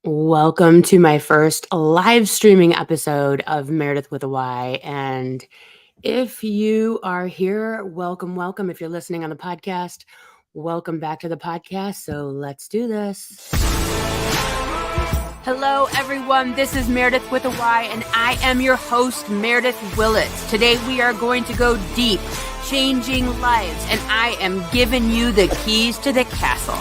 Welcome to my first live streaming episode of Meredith with a Y. And if you are here, welcome, welcome. If you're listening on the podcast, welcome back to the podcast. So let's do this. Hello, everyone. This is Meredith with a Y, and I am your host, Meredith Willett. Today, we are going to go deep, changing lives, and I am giving you the keys to the castle.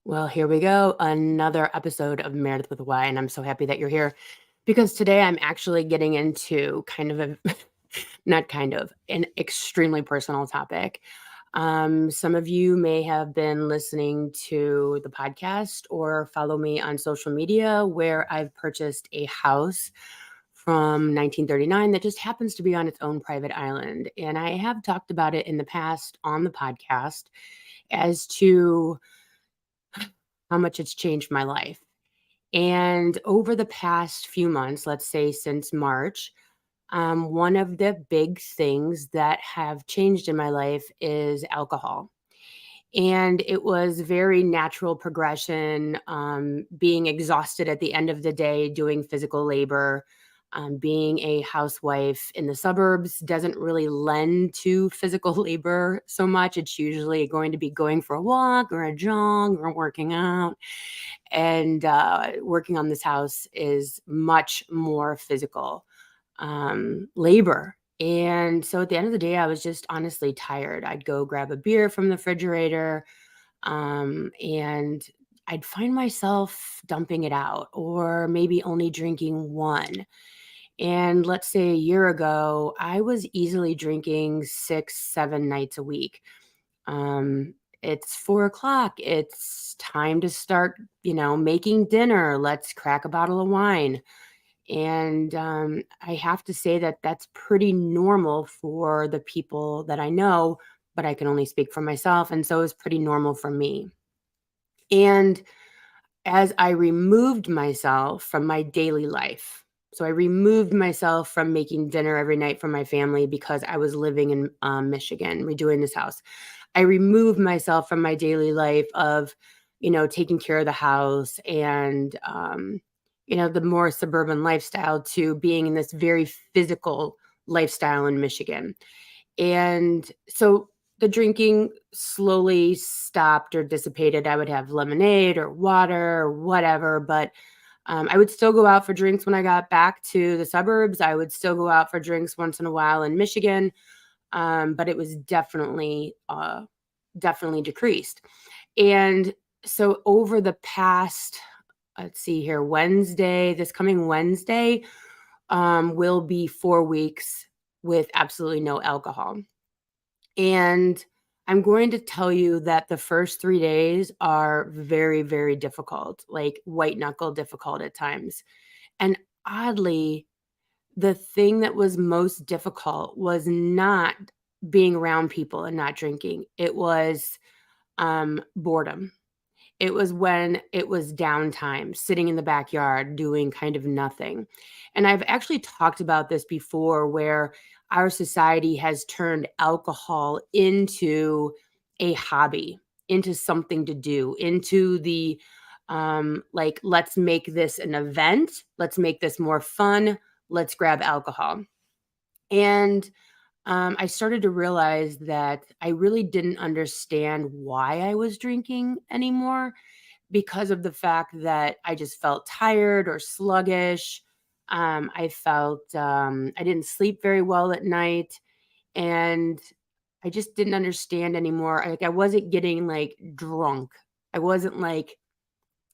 Well, here we go. Another episode of Meredith with a Y, and I'm so happy that you're here because today I'm actually getting into an extremely personal topic. Some of you may have been listening to the podcast or follow me on social media where I've purchased a house from 1939 that just happens to be on its own private island. And I have talked about it in the past on the podcast as to how much it's changed my life. And over the past few months, let's say since March, one of the big things that have changed in my life is alcohol. And it was very natural progression, being exhausted at the end of the day, doing physical labor. Being a housewife in the suburbs doesn't really lend to physical labor so much. It's usually going to be going for a walk or a jog or working out. And working on this house is much more physical labor. And so at the end of the day, I was just honestly tired. I'd go grab a beer from the refrigerator, and I'd find myself dumping it out or maybe only drinking one. And let's say a year ago, I was easily drinking 6, 7 nights a week. It's 4 o'clock. It's time to start, making dinner. Let's crack a bottle of wine. And I have to say that that's pretty normal for the people that I know, but I can only speak for myself. And so it's pretty normal for me. And as I removed myself from my daily life, so I removed myself from making dinner every night for my family because I was living in Michigan, redoing this house. I removed myself from my daily life of, taking care of the house and, the more suburban lifestyle to being in this very physical lifestyle in Michigan. And so the drinking slowly stopped or dissipated. I would have lemonade or water or whatever, but I would still go out for drinks when I got back to the suburbs. I would still go out for drinks once in a while in Michigan, but it was definitely decreased. And so over the past, let's see here, this coming Wednesday, will be 4 weeks with absolutely no alcohol. And I'm going to tell you that the first 3 days are very, very difficult, like white knuckle difficult at times. And oddly, the thing that was most difficult was not being around people and not drinking. It was boredom. It was when it was downtime, sitting in the backyard doing kind of nothing. And I've actually talked about this before where our society has turned alcohol into a hobby, into something to do, into the like, let's make this an event, let's make this more fun, let's grab alcohol. And I started to realize that I really didn't understand why I was drinking anymore because of the fact that I just felt tired or sluggish. I felt I didn't sleep very well at night, and I just didn't understand anymore. Like I wasn't getting like drunk. I wasn't like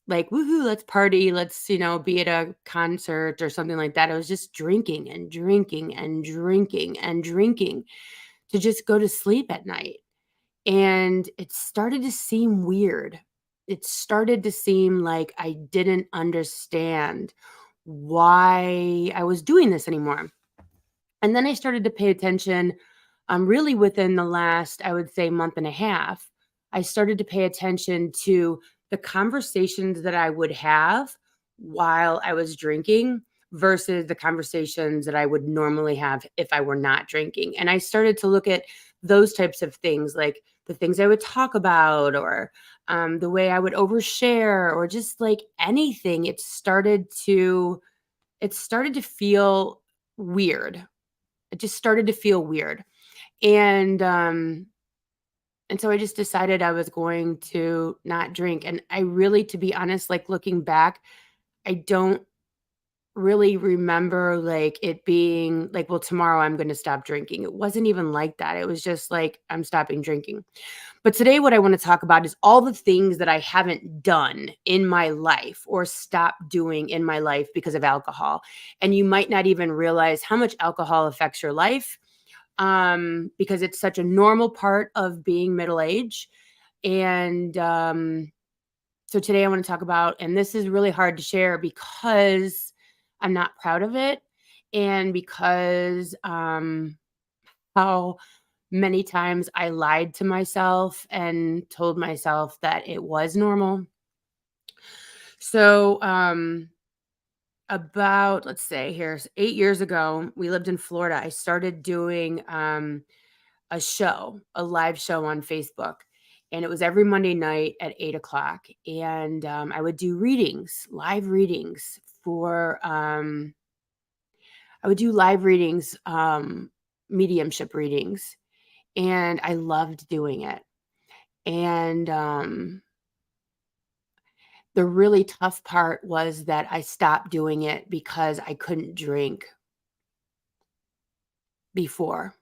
woohoo, let's party, let's be at a concert or something like that. I was just drinking and drinking and drinking and drinking to just go to sleep at night. And it started to seem weird. It started to seem like I didn't understand why I was doing this anymore. And then I started to pay attention, really within the last, I would say, month and a half. I started to pay attention to the conversations that I would have while I was drinking versus the conversations that I would normally have if I were not drinking. And I started to look at those types of things, like the things I would talk about, or the way I would overshare, or just like anything. It started to feel weird. It just started to feel weird. And so I just decided I was going to not drink. And I really, to be honest, like looking back, I don't really remember like it being like, well, tomorrow I'm going to stop drinking. It wasn't even like that. It was just like, I'm stopping drinking. But today, what I want to talk about is all the things that I haven't done in my life or stopped doing in my life because of alcohol. And you might not even realize how much alcohol affects your life, because it's such a normal part of being middle age. And so today I want to talk about, and this is really hard to share because I'm not proud of it, and because how many times I lied to myself and told myself that it was normal. So, about, let's say, here's 8 years ago, we lived in Florida. I started doing a live show on Facebook. And it was every Monday night at 8 o'clock. And I would do readings, live readings I would do live readings, mediumship readings. And I loved doing it. And the really tough part was that I stopped doing it because I couldn't drink before.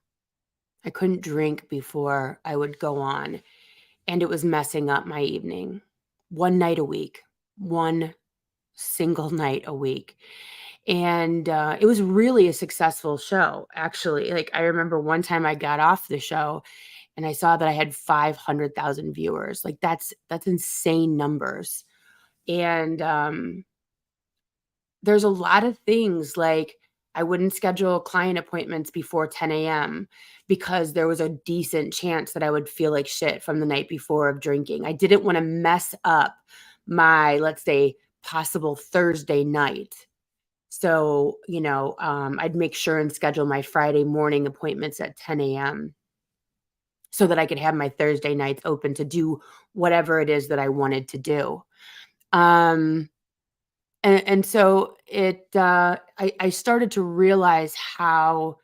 I couldn't drink before I would go on, and it was messing up my evening. One night a week, one single night a week. And it was really a successful show, actually. Like, I remember one time I got off the show and I saw that I had 500,000 viewers. Like, that's insane numbers. And there's a lot of things, like I wouldn't schedule client appointments before 10 a.m. because there was a decent chance that I would feel like shit from the night before of drinking. I didn't want to mess up my, let's say, possible Thursday night. So, I'd make sure and schedule my Friday morning appointments at 10 a.m. so that I could have my Thursday nights open to do whatever it is that I wanted to do. Um, and so I started to realize how,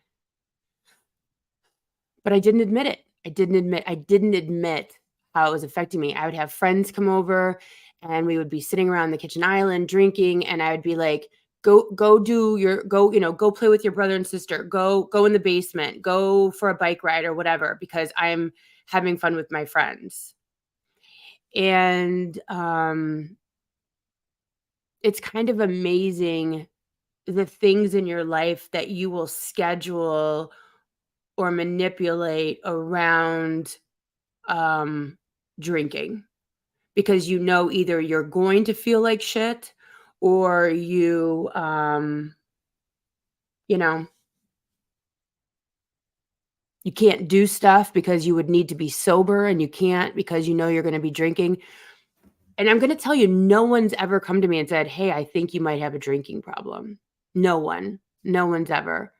but I didn't admit it. I didn't admit how it was affecting me. I would have friends come over and we would be sitting around the kitchen island drinking, and I would be like, go do your go, go play with your brother and sister. Go in the basement. Go for a bike ride or whatever, because I'm having fun with my friends. And it's kind of amazing the things in your life that you will schedule or manipulate around um, drinking, because either you're going to feel like shit, or you know you can't do stuff because you would need to be sober, and you can't because you're going to be drinking. And I'm going to tell you, no one's ever come to me and said, hey, I think you might have a drinking problem. No one's ever.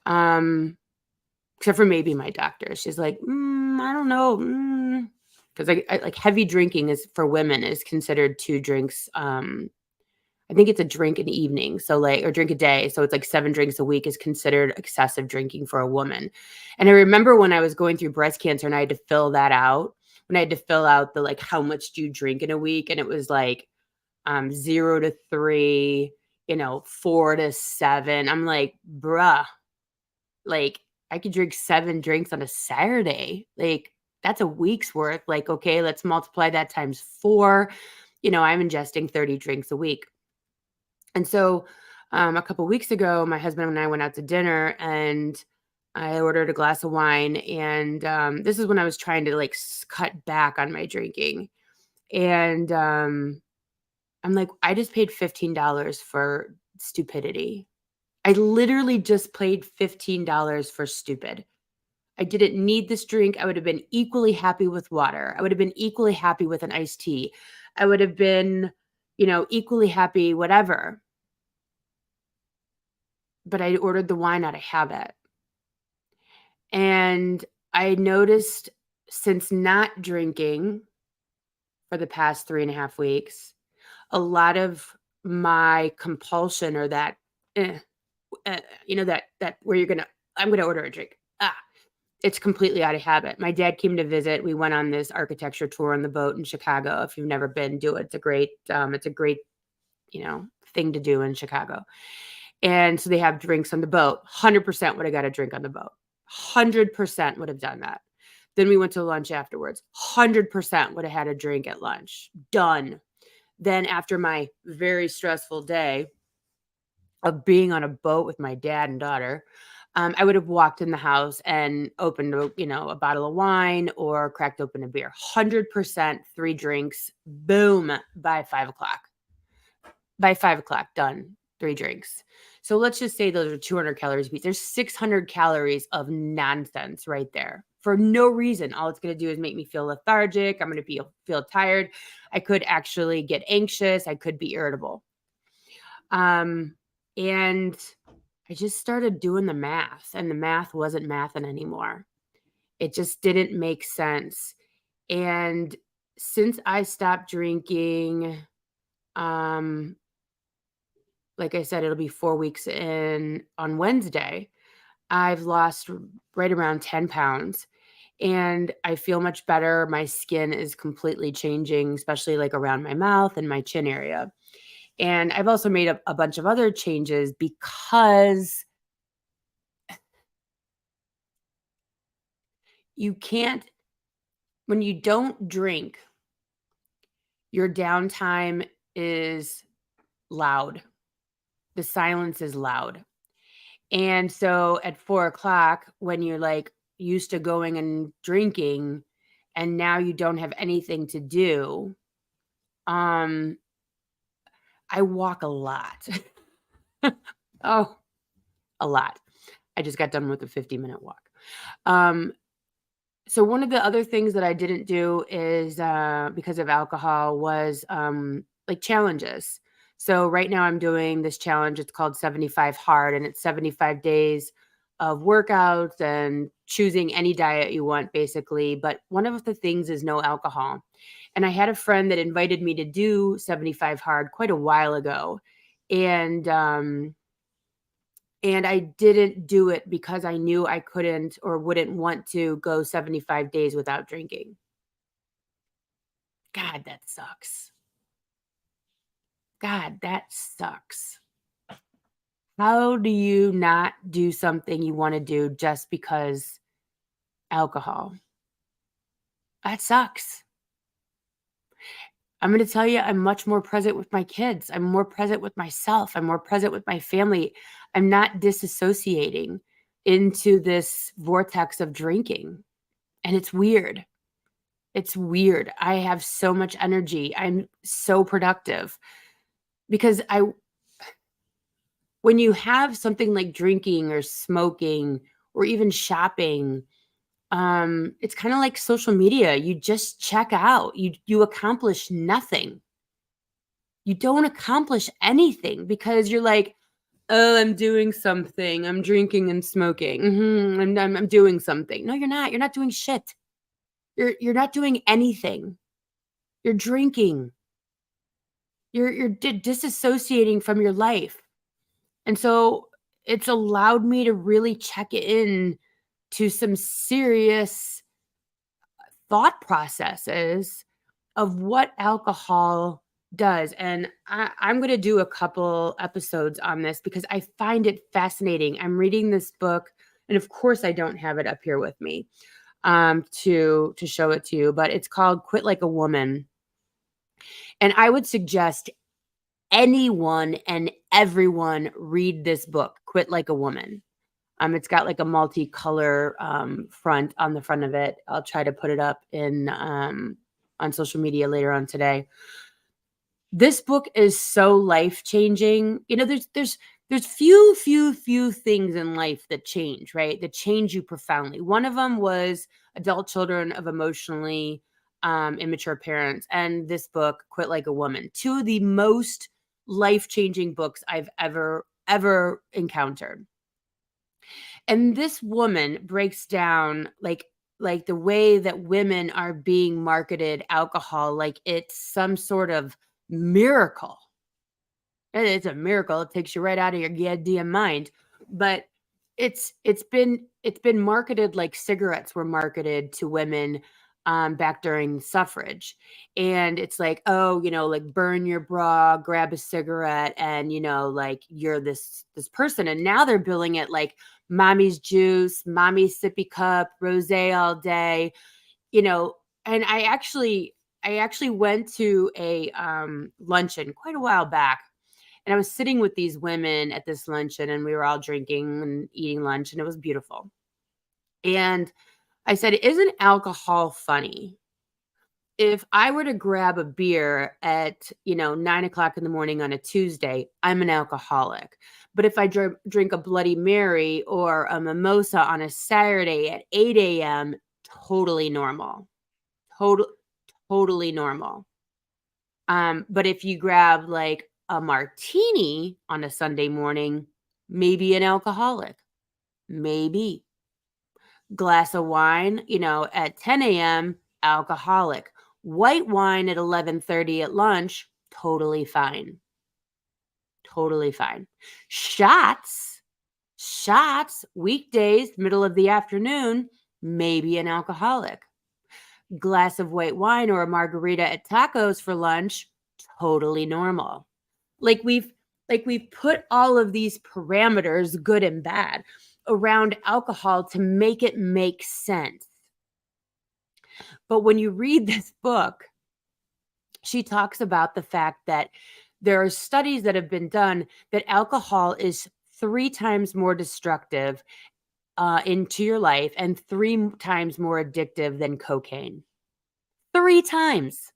Except for maybe my doctor. She's like, I don't know, because I like, heavy drinking is for women is considered 2 drinks. I think it's a drink an evening, so, like, or drink a day, so it's like 7 drinks a week is considered excessive drinking for a woman. And I remember when I was going through breast cancer and I had to fill that out, when I had to fill out the, like, how much do you drink in a week, and it was like, 0 to 3, 4 to 7. I'm like, "Bruh, like, I could drink 7 drinks on a Saturday. Like, that's a week's worth. Like, okay, let's multiply that times 4. I'm ingesting 30 drinks a week." And so, a couple weeks ago, my husband and I went out to dinner, and I ordered a glass of wine. And this is when I was trying to, like, cut back on my drinking. And I'm like, I just paid $15 for stupidity. I literally just paid $15 for stupid. I didn't need this drink. I would have been equally happy with water. I would have been equally happy with an iced tea. I would have been, equally happy, whatever. But I ordered the wine out of habit. And I noticed since not drinking for the past 3.5 weeks, a lot of my compulsion or that, eh, that where I'm gonna order a drink. It's completely out of habit. My dad came to visit. We went on this architecture tour on the boat in Chicago. If you've never been, do it. It's a great, thing to do in Chicago. And so they have drinks on the boat. 100% would have got a drink on the boat. 100% would have done that. Then we went to lunch afterwards. 100% would have had a drink at lunch. Done. Then after my very stressful day of being on a boat with my dad and daughter, I would have walked in the house and opened a bottle of wine or cracked open a beer. 100%, 3 drinks, boom, by 5 o'clock. By 5 o'clock, done, 3 drinks. So let's just say those are 200 calories a piece. There's 600 calories of nonsense right there for no reason. All it's going to do is make me feel lethargic. I'm going to feel tired. I could actually get anxious. I could be irritable. And I just started doing the math, and the math wasn't mathing anymore. It just didn't make sense. And since I stopped drinking, um, like I said, it'll be 4 weeks in on Wednesday. I've lost right around 10 pounds and I feel much better. My skin is completely changing, especially like around my mouth and my chin area. And I've also made a bunch of other changes because you can't, when you don't drink, your downtime is loud. The silence is loud. And so at 4 o'clock, when you're like used to going and drinking, and now you don't have anything to do, um, I walk a lot. Oh, a lot. I just got done with a 50-minute walk. Um, so one of the other things that I didn't do is because of alcohol was like challenges. So right now I'm doing this challenge. It's called 75 Hard, and it's 75 days of workouts and choosing any diet you want, basically. But one of the things is no alcohol. And I had a friend that invited me to do 75 Hard quite a while ago, and I didn't do it because I knew I couldn't or wouldn't want to go 75 days without drinking. God, that sucks. God, that sucks. How do you not do something you want to do just because alcohol? That sucks. I'm going to tell you, I'm much more present with my kids. I'm more present with myself. I'm more present with my family. I'm not disassociating into this vortex of drinking. And it's weird. It's weird. I have so much energy. I'm so productive because when you have something like drinking or smoking or even shopping, it's kind of like social media. You just check out. You accomplish nothing. You don't accomplish anything because you're like, oh, I'm doing something. I'm drinking and smoking. I'm doing something. No, you're not. You're not doing shit. You're not doing anything. You're drinking. You're disassociating from your life. And so it's allowed me to really check in to some serious thought processes of what alcohol does. And I'm going to do a couple episodes on this because I find it fascinating. I'm reading this book, and of course, I don't have it up here with me to show it to you, but it's called Quit Like a Woman. And I would suggest anyone and everyone read this book, Quit Like a Woman. It's got like a multicolor front on the front of it. I'll try to put it up in on social media later on today. This book is so life-changing. There's few things in life that change, right? That change you profoundly. One of them was adult children of emotionally immature parents, and this book, Quit Like a Woman. Two of the most life-changing books I've ever encountered. And this woman breaks down like like the way that women are being marketed alcohol like it's some sort of miracle. And it's a miracle. It takes you right out of your goddamn mind. But it's been marketed like cigarettes were marketed to women back during suffrage. And it's like, oh, like burn your bra, grab a cigarette, and like you're this person. And now they're billing it like mommy's juice, mommy's sippy cup, rosé all day, you know. And I actually went to a luncheon quite a while back, and I was sitting with these women at this luncheon, and we were all drinking and eating lunch, and it was beautiful. And I said, "Isn't alcohol funny? If I were to grab a beer at, 9 o'clock in the morning on a Tuesday, I'm an alcoholic. But if I drink a Bloody Mary or a mimosa on a Saturday at 8 a.m., totally normal. Total, totally normal. But if you grab like a martini on a Sunday morning, maybe an alcoholic, maybe. Glass of wine, at 10 a.m., alcoholic. White wine at 11:30 at lunch, totally fine. Totally fine. Shots, shots, weekdays, middle of the afternoon, maybe an alcoholic. Glass of white wine or a margarita at tacos for lunch, totally normal. Like we've put all of these parameters, good and bad, around alcohol to make it make sense. But when you read this book, she talks about the fact that there are studies that have been done that alcohol is 3 times more destructive into your life and 3 times more addictive than cocaine. 3 times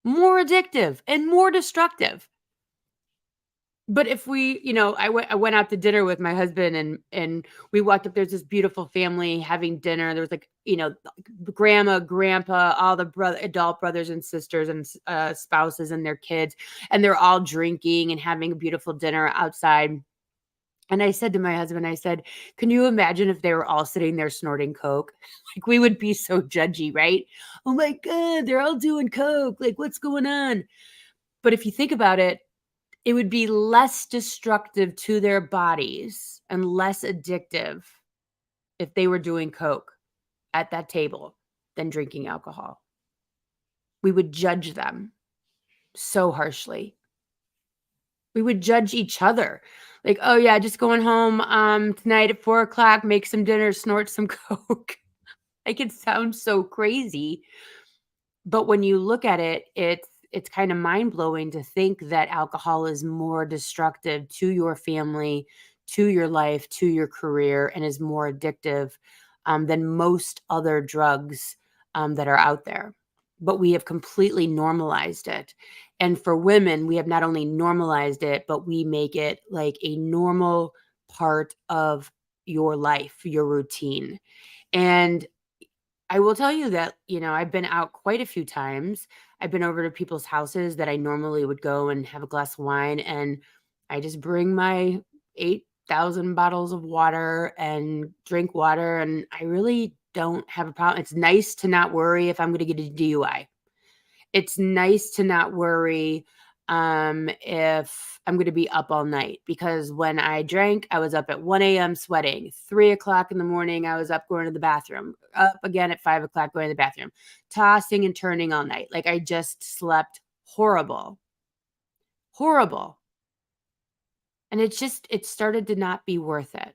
more addictive and more destructive. But if we, I went out to dinner with my husband, and we walked up, there's this beautiful family having dinner. There was like, grandma, grandpa, all the adult brothers and sisters and spouses and their kids, and they're all drinking and having a beautiful dinner outside. And I said to my husband, I said, "Can you imagine if they were all sitting there snorting coke?" Like we would be so judgy, right? Oh my God, they're all doing coke. Like what's going on? But if you think about it, it would be less destructive to their bodies and less addictive if they were doing coke at that table than drinking alcohol. We would judge them so harshly. We would judge each other. Like, "Oh yeah, just going home tonight at 4 o'clock, make some dinner, snort some coke." Like it sounds so crazy, but when you look at it, it's kind of mind-blowing to think that alcohol is more destructive to your family, to your life, to your career, and is more addictive than most other drugs that are out there. But we have completely normalized it. And for women, we have not only normalized it, but we make it like a normal part of your life, your routine. And I will tell you that, I've been out quite a few times. I've been over to people's houses that I normally would go and have a glass of wine, and I just bring my 8,000 bottles of water and drink water, and I really don't have a problem. It's nice to not worry if I'm going to get a DUI. It's nice to not worry if I'm going to be up all night, because when I drank, I was up at 1 a.m. sweating. 3 o'clock in the morning, I was up going to the bathroom. Up again at 5 o'clock going to the bathroom. Tossing and turning all night. Like I just slept horrible. Horrible. And it started to not be worth it.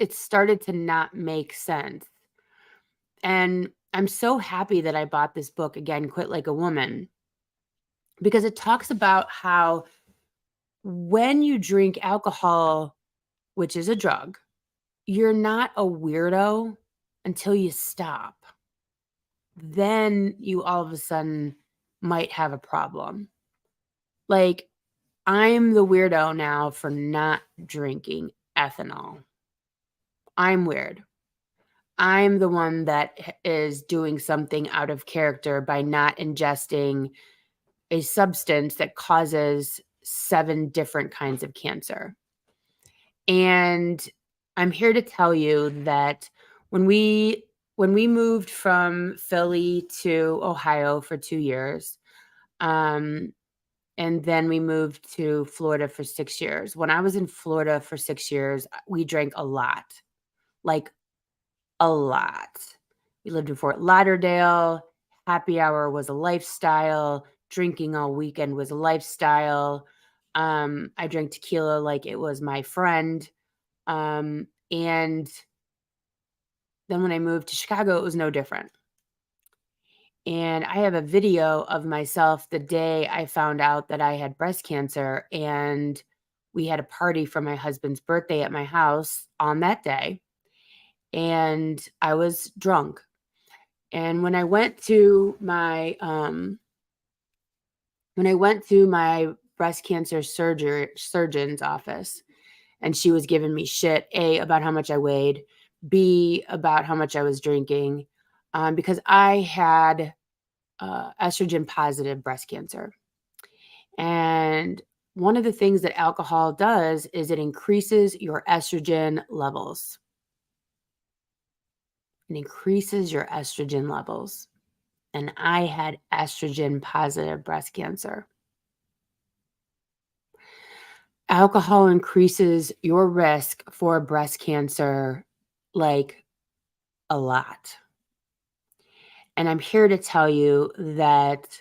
It started to not make sense. And I'm so happy that I bought this book again, Quit Like a Woman, because it talks about how when you drink alcohol, which is a drug, you're not a weirdo until you stop. Then you all of a sudden might have a problem. Like, I'm the weirdo now for not drinking ethanol. I'm weird. I'm the one that is doing something out of character by not ingesting a substance that causes 7 different kinds of cancer. And I'm here to tell you that When we moved from Philly to Ohio for 2 years, um, and then we moved to Florida for 6 years. When I was in Florida for 6 years, we drank a lot, like, a lot. We lived in Fort Lauderdale. Happy hour was a lifestyle. Drinking all weekend was a lifestyle. I drank tequila like it was my friend. And then when I moved to Chicago, it was no different. And I have a video of myself the day I found out that I had breast cancer. And we had a party for my husband's birthday at my house on that day. And I was drunk. And when I went to my breast cancer surgeon's office, and she was giving me shit, A, about how much I weighed, B, about how much I was drinking, because I had estrogen positive breast cancer. And one of the things that alcohol does is it increases your estrogen levels. It increases your estrogen levels. And I had estrogen positive breast cancer. Alcohol increases your risk for breast cancer like a lot. And I'm here to tell you that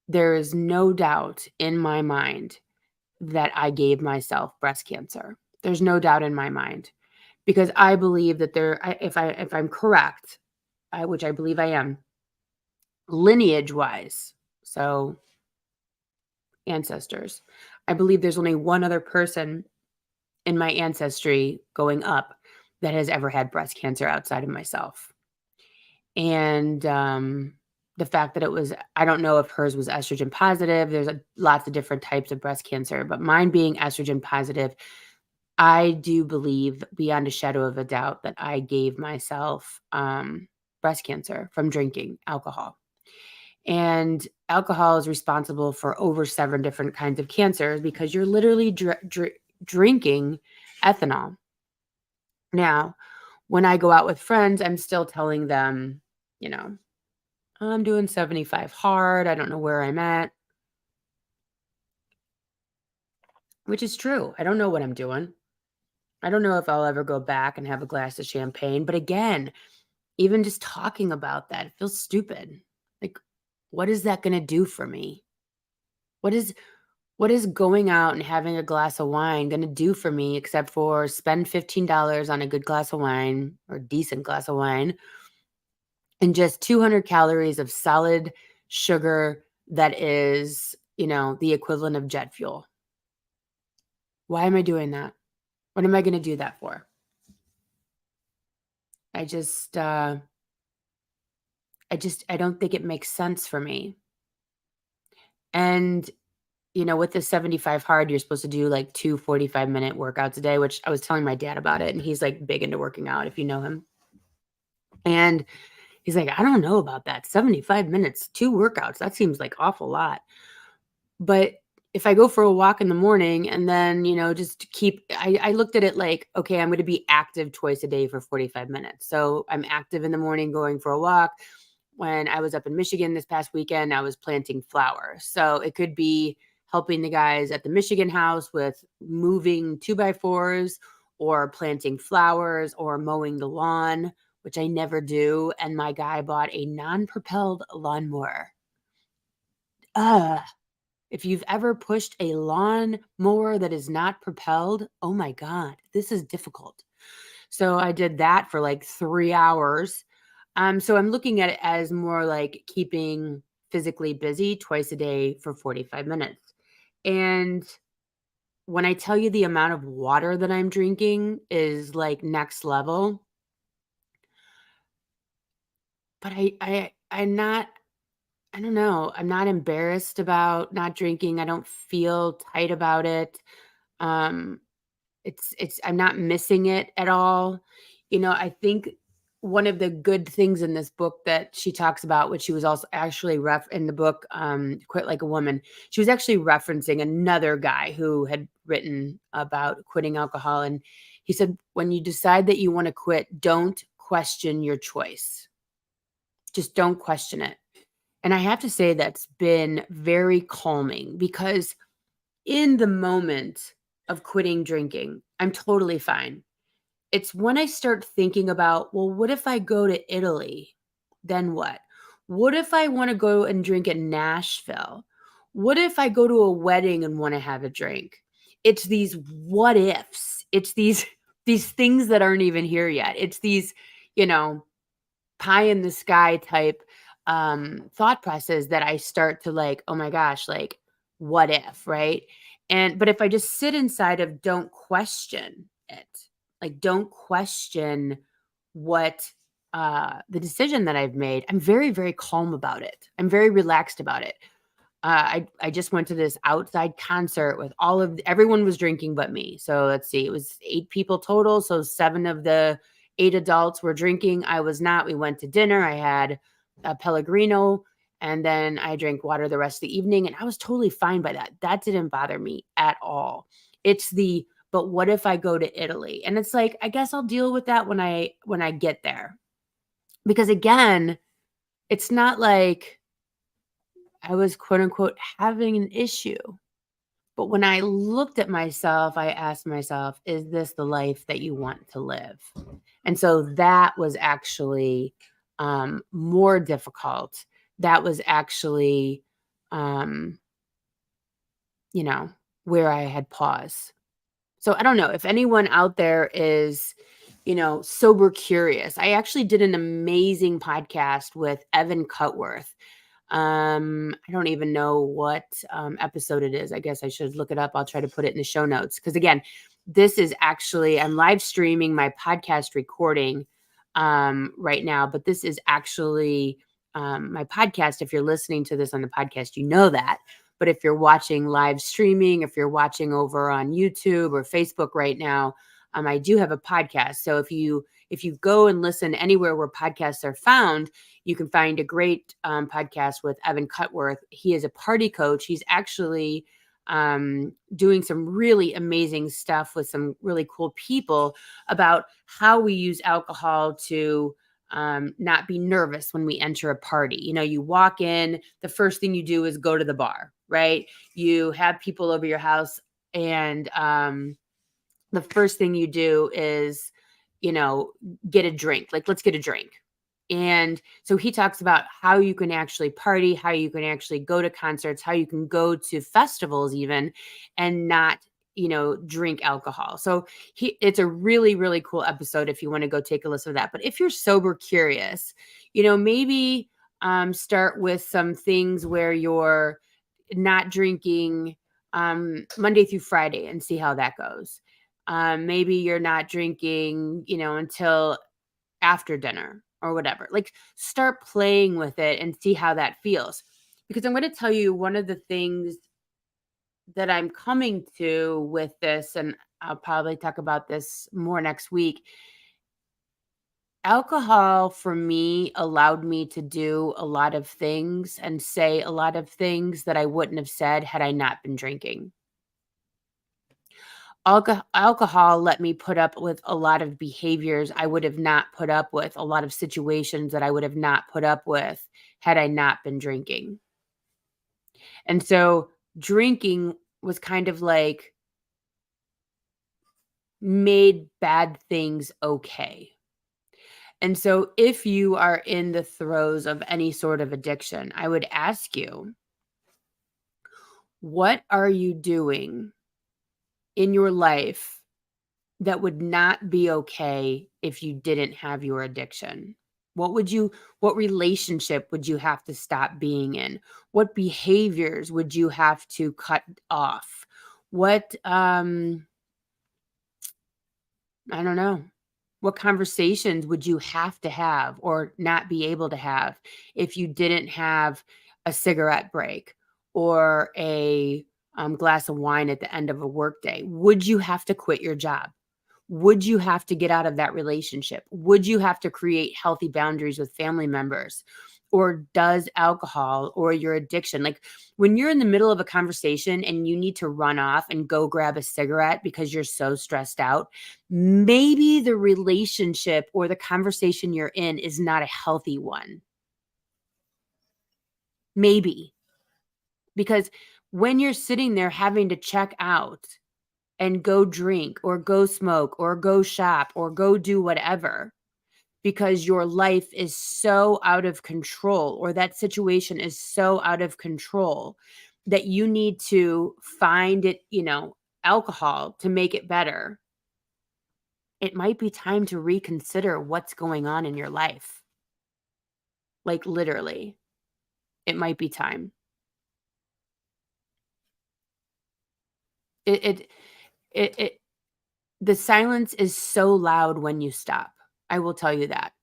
there is no doubt in my mind that I gave myself breast cancer. There's no doubt in my mind because I believe that if I'm correct, which I believe I am, lineage wise, so ancestors, I believe there's only one other person in my ancestry going up that has ever had breast cancer outside of myself. And the fact that I don't know if hers was estrogen positive. There's lots of different types of breast cancer, but mine being estrogen positive, I do believe beyond a shadow of a doubt that I gave myself breast cancer from drinking alcohol. And alcohol is responsible for over 7 different kinds of cancers because you're literally drinking ethanol. Now, when I go out with friends, I'm still telling them, you know, I'm doing 75 hard. I don't know where I'm at, which is true. I don't know what I'm doing. I don't know if I'll ever go back and have a glass of champagne. But again, even just talking about that, it feels stupid. Like, what is that going to do for me? What is going out and having a glass of wine going to do for me except for spend $15 on a good glass of wine or decent glass of wine and just 200 calories of solid sugar that is, the equivalent of jet fuel? Why am I doing that? What am I going to do that for? I just, I don't think it makes sense for me. And, with the 75 hard, you're supposed to do like 2 45-minute workouts a day, which I was telling my dad about it. And he's like big into working out, if you know him. And he's like, I don't know about that. 75 minutes, 2 workouts. That seems like awful lot. But if I go for a walk in the morning and then, just I looked at it like, okay, I'm going to be active twice a day for 45 minutes. So I'm active in the morning going for a walk. When I was up in Michigan this past weekend, I was planting flowers. So it could be helping the guys at the Michigan house with moving 2x4s or planting flowers or mowing the lawn, which I never do. And my guy bought a non-propelled lawnmower. If you've ever pushed a lawn mower that is not propelled, oh my God, this is difficult. So I did that for like 3 hours. So I'm looking at it as more like keeping physically busy twice a day for 45 minutes. And when I tell you the amount of water that I'm drinking is like next level, but I'm not, I don't know, I'm not embarrassed about not drinking. I don't feel tight about it. Um, I'm not missing it at all. I think one of the good things in this book that she talks about, which she was also actually in the book, Quit Like a Woman, she was actually referencing another guy who had written about quitting alcohol. And he said, when you decide that you want to quit, don't question your choice. Just don't question it. And I have to say that's been very calming because in the moment of quitting drinking, I'm totally fine. It's when I start thinking about, well, what if I go to Italy? Then what? What if I want to go and drink in Nashville? What if I go to a wedding and want to have a drink? It's these what ifs. It's these these things that aren't even here yet. It's these, you know, pie in the sky type thought process that I start to like, oh my gosh, like what if, right? And but if I just sit inside of don't question it, like don't question what the decision that I've made, I'm very, very calm about it. I'm very relaxed about it. I just went to this outside concert with everyone was drinking but me. So let's see, it was 8 people total. So 7 of the 8 adults were drinking. I was not. We went to dinner. I had a Pellegrino and then I drank water the rest of the evening. And I was totally fine by that. That didn't bother me at all. It's but what if I go to Italy? And it's like, I guess I'll deal with that when I get there. Because again, it's not like I was quote unquote having an issue. But when I looked at myself, I asked myself, is this the life that you want to live? And so that was actually more difficult. That was actually, um, where I had pause. So I don't know if anyone out there is, sober curious. I actually did an amazing podcast with Evan Cutworth. I don't even know what episode it is. I guess I should look it up. I'll try to put it in the show notes. Because again, this is actually, I'm live streaming my podcast recording right now, but this is actually my podcast. If you're listening to this on the podcast, you know that. But if you're watching live streaming, if you're watching over on YouTube or Facebook right now, I do have a podcast. So if you go and listen anywhere where podcasts are found, you can find a great podcast with Evan Cutworth. He is a party coach. He's actually doing some really amazing stuff with some really cool people about how we use alcohol to not be nervous when we enter a party. You walk in, the first thing you do is go to the bar, right? You have people over your house and the first thing you do is, get a drink. Like, let's get a drink. And so he talks about how you can actually party, how you can actually go to concerts, how you can go to festivals even and not, drink alcohol. So it's a really, really cool episode if you want to go take a listen to that. But if you're sober curious, maybe start with some things where you're not drinking Monday through Friday and see how that goes. Maybe you're not drinking, until after dinner or whatever. Like start playing with it and see how that feels. Because I'm going to tell you one of the things that I'm coming to with this, and I'll probably talk about this more next week. Alcohol for me allowed me to do a lot of things and say a lot of things that I wouldn't have said had I not been drinking. Alcohol let me put up with a lot of behaviors I would have not put up with, a lot of situations that I would have not put up with had I not been drinking. And so drinking was kind of like made bad things okay. And so if you are in the throes of any sort of addiction, I would ask you, what are you doing in your life that would not be okay if you didn't have your addiction? What relationship would you have to stop being in? What behaviors would you have to cut off? What, I don't know. What conversations would you have to have or not be able to have if you didn't have a cigarette break or a glass of wine at the end of a workday? Would you have to quit your job? Would you have to get out of that relationship? Would you have to create healthy boundaries with family members? or does alcohol or your addiction. Like when you're in the middle of a conversation and you need to run off and go grab a cigarette because you're so stressed out, maybe the relationship or the conversation you're in is not a healthy one. Maybe. Because when you're sitting there having to check out and go drink or go smoke or go shop or go do whatever, because your life is so out of control or that situation is so out of control that you need to find it, alcohol to make it better, it might be time to reconsider what's going on in your life. Like literally, it might be time. The silence is so loud when you stop. I will tell you that.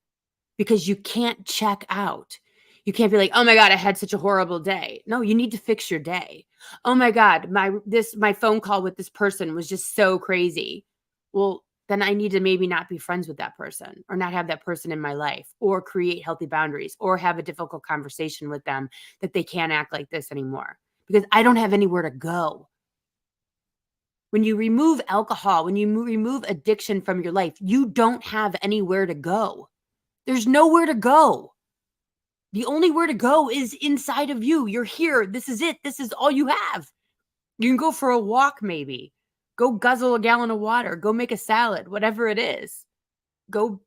Because you can't check out. You can't be like, "Oh my God, I had such a horrible day." No, you need to fix your day. "Oh my God, my phone call with this person was just so crazy." Well, then I need to maybe not be friends with that person or not have that person in my life or create healthy boundaries or have a difficult conversation with them that they can't act like this anymore because I don't have anywhere to go. When you remove alcohol, when you remove addiction from your life, you don't have anywhere to go. There's nowhere to go. The only where to go is inside of you. You're here. This is it. This is all you have. You can go for a walk, maybe. Go guzzle a gallon of water. Go make a salad, whatever it is. Go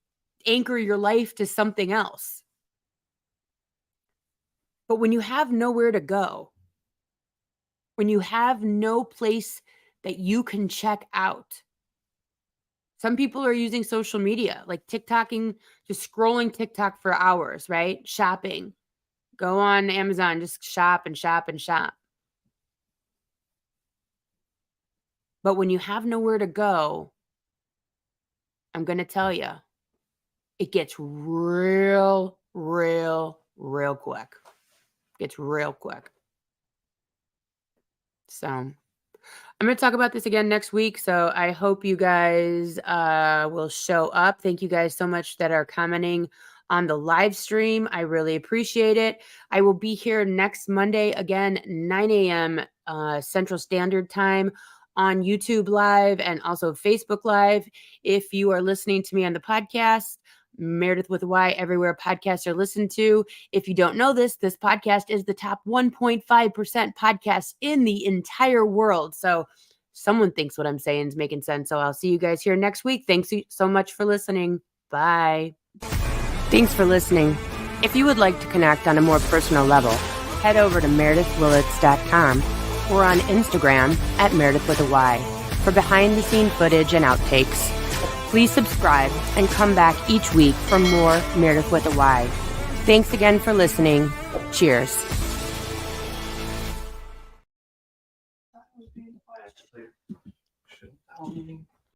anchor your life to something else. But when you have nowhere to go, when you have no place that you can check out, some people are using social media, like TikToking, just scrolling TikTok for hours, right? Shopping. Go on Amazon, just shop and shop and shop. But when you have nowhere to go, I'm going to tell you, it gets real quick. Gets real quick. So I'm going to talk about this again next week. So I hope you guys will show up. Thank you guys so much that are commenting on the live stream. I really appreciate it. I will be here next Monday again, 9 a.m. Central Standard Time on YouTube Live and also Facebook Live. If you are listening to me on the podcast, Meredith with a Y, everywhere podcasts are listened to. If you don't know this podcast is the top 1.5% podcast in the entire world. So someone thinks what I'm saying is making sense. So I'll see you guys here next week. Thanks so much for listening. Bye. Thanks for listening. If you would like to connect on a more personal level, head over to meredithwillits.com or on Instagram at Meredith with a Y for behind-the-scene footage and outtakes. Please subscribe and come back each week for more Meredith with a Y. Thanks again for listening. Cheers.